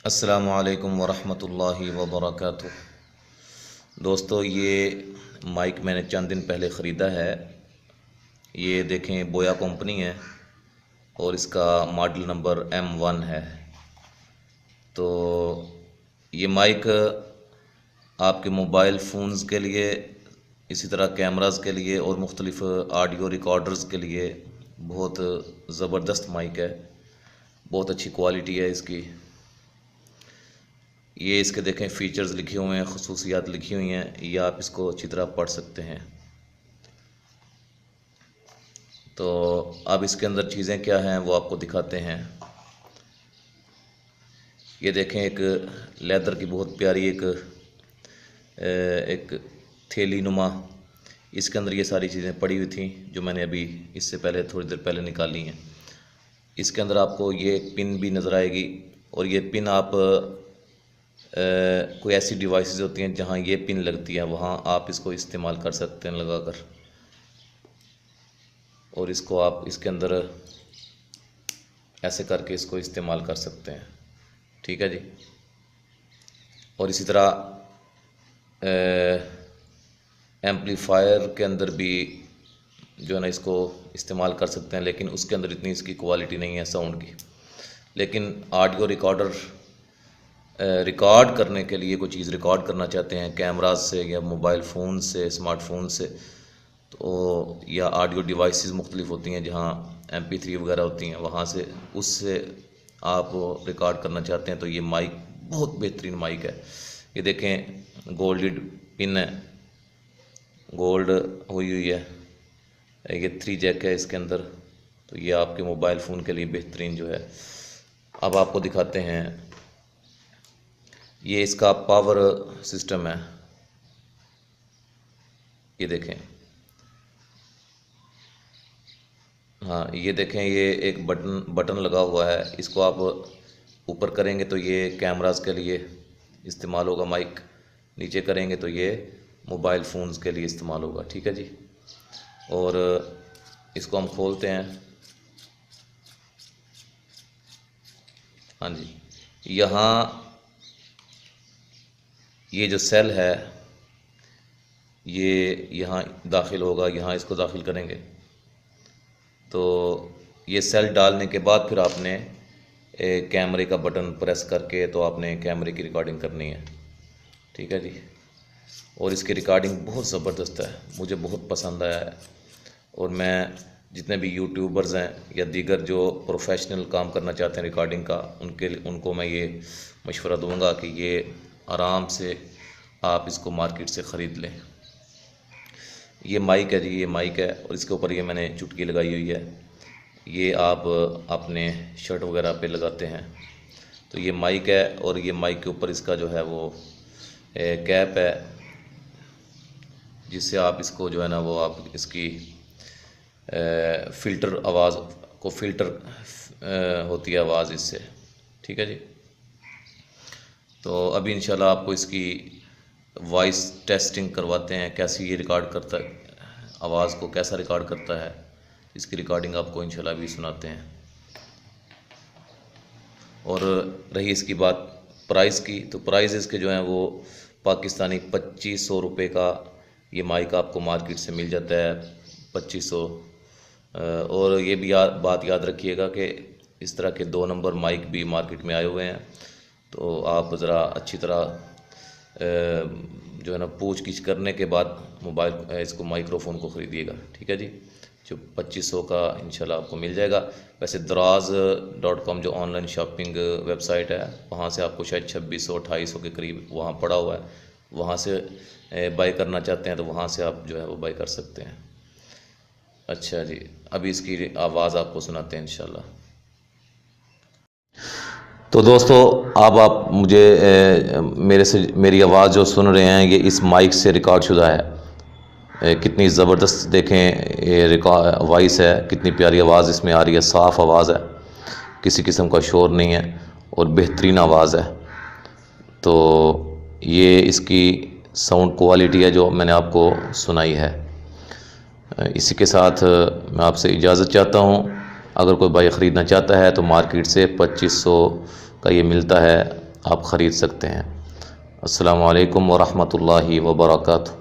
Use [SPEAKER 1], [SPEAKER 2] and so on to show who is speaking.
[SPEAKER 1] अस्सलामु अलैकुम वरहमतुल्लाहि वबरकातुह। दोस्तों, ये माइक मैंने चंद दिन पहले ख़रीदा है। ये देखें, बोया कंपनी है और इसका मॉडल नंबर M1 है। तो ये माइक आपके मोबाइल फ़ोन्स के लिए, इसी तरह कैमराज़ के लिए और मुख्तलिफ़ ऑडियो रिकॉर्डर्स के लिए बहुत ज़बरदस्त माइक है। बहुत अच्छी क्वालिटी है इसकी। ये इसके देखें फ़ीचर्स लिखे हुए हैं, ख़ुसूसियात लिखी हुई हैं, ये आप इसको अच्छी तरह पढ़ सकते हैं। तो अब इसके अंदर चीज़ें क्या हैं वो आपको दिखाते हैं। ये देखें, एक लेदर की बहुत प्यारी एक थैली नुमा, इसके अंदर ये सारी चीज़ें पड़ी हुई थी जो मैंने अभी इससे पहले थोड़ी देर पहले निकाली हैं। इसके अंदर आपको ये पिन भी नज़र आएगी और ये पिन आप कोई ऐसी डिवाइसेस होती हैं जहां ये पिन लगती है, वहां आप इसको इस्तेमाल कर सकते हैं लगाकर। और इसको आप इसके अंदर ऐसे करके इसको इस्तेमाल कर सकते हैं। ठीक है जी। और इसी तरह एम्पलीफायर के अंदर भी जो है ना इसको इस्तेमाल कर सकते हैं, लेकिन उसके अंदर इतनी इसकी क्वालिटी नहीं है साउंड की। लेकिन ऑडियो रिकॉर्डर रिकॉर्ड करने के लिए, कोई चीज़ रिकॉर्ड करना चाहते हैं कैमराज से या मोबाइल फ़ोन से, स्मार्टफोन से, तो या ऑडियो डिवाइसेस मुख्तलिफ होती हैं जहां MP3 वगैरह होती हैं, वहां से उससे आप रिकॉर्ड करना चाहते हैं तो ये माइक बहुत बेहतरीन माइक है। ये देखें, गोल्डेड पिन है, गोल्ड हुई हुई है। ये 3 जैक है इसके अंदर, तो ये आपके मोबाइल फ़ोन के लिए बेहतरीन जो है। अब आपको दिखाते हैं, ये इसका पावर सिस्टम है। ये देखें, हाँ ये देखें, ये एक बटन लगा हुआ है। इसको आप ऊपर करेंगे तो ये कैमरास के लिए इस्तेमाल होगा माइक, नीचे करेंगे तो ये मोबाइल फ़ोन्स के लिए इस्तेमाल होगा। ठीक है जी। और इसको हम खोलते हैं। हाँ जी, यहाँ ये जो सेल है ये यहाँ दाखिल होगा। यहाँ इसको दाखिल करेंगे तो ये सेल डालने के बाद फिर आपने कैमरे का बटन प्रेस करके तो आपने कैमरे की रिकॉर्डिंग करनी है। ठीक है जी। और इसकी रिकॉर्डिंग बहुत ज़बरदस्त है, मुझे बहुत पसंद आया है। और मैं जितने भी यूट्यूबर्स हैं या दीगर जो प्रोफेशनल काम करना चाहते हैं रिकॉर्डिंग का, उनको मैं ये मशवरा दूंगा कि ये आराम से आप इसको मार्केट से ख़रीद लें। ये माइक है जी, ये माइक है और इसके ऊपर ये मैंने चुटकी लगाई हुई है। ये आप अपने शर्ट वगैरह पे लगाते हैं। तो ये माइक है और ये माइक के ऊपर इसका जो है वो कैप है, जिससे आप इसको जो है ना वो आप इसकी फ़िल्टर आवाज़ को फ़िल्टर होती है आवाज़ इससे। ठीक है जी। तो अभी इंशाल्लाह आपको इसकी वॉइस टेस्टिंग करवाते हैं, कैसी ये रिकॉर्ड करता है, आवाज़ को कैसा रिकॉर्ड करता है, इसकी रिकॉर्डिंग आपको इंशाल्लाह भी सुनाते हैं। और रही इसकी बात प्राइस की, तो प्राइस इसके जो हैं वो पाकिस्तानी 2500 रुपये का ये माइक आपको मार्केट से मिल जाता है, 2500। और ये भी बात याद रखिएगा कि इस तरह के 2 नंबर माइक भी मार्केट में आए हुए हैं, तो आप ज़रा अच्छी तरह जो है ना पूछ गिछ करने के बाद इसको माइक्रोफोन को ख़रीदिएगा। ठीक है जी। जो 2500 का इंशाल्लाह आपको मिल जाएगा। वैसे दराज.com जो ऑनलाइन शॉपिंग वेबसाइट है, वहाँ से आपको शायद 2600-2800 के करीब वहाँ पड़ा हुआ है। वहाँ से बाई करना चाहते हैं तो वहाँ से आप जो है वो बाई कर सकते हैं। अच्छा जी, अभी इसकी आवाज़ आपको सुनाते हैं इंशाल्लाह। तो दोस्तों, अब आप मुझे मेरी आवाज़ जो सुन रहे हैं ये इस माइक से रिकॉर्ड शुदा है। कितनी ज़बरदस्त देखें ये रिकॉर्ड वॉइस है, कितनी प्यारी आवाज़ इसमें आ रही है, साफ़ आवाज़ है, किसी किस्म का शोर नहीं है और बेहतरीन आवाज़ है। तो ये इसकी साउंड क्वालिटी है जो मैंने आपको सुनाई है। इसी के साथ मैं आपसे इजाज़त चाहता हूँ। अगर कोई भाई ख़रीदना चाहता है तो मार्केट से 2500 का ये मिलता है आप ख़रीद सकते हैं। अस्सलामु अलैकुम वरहमतुल्लाहि वबरकातुहू।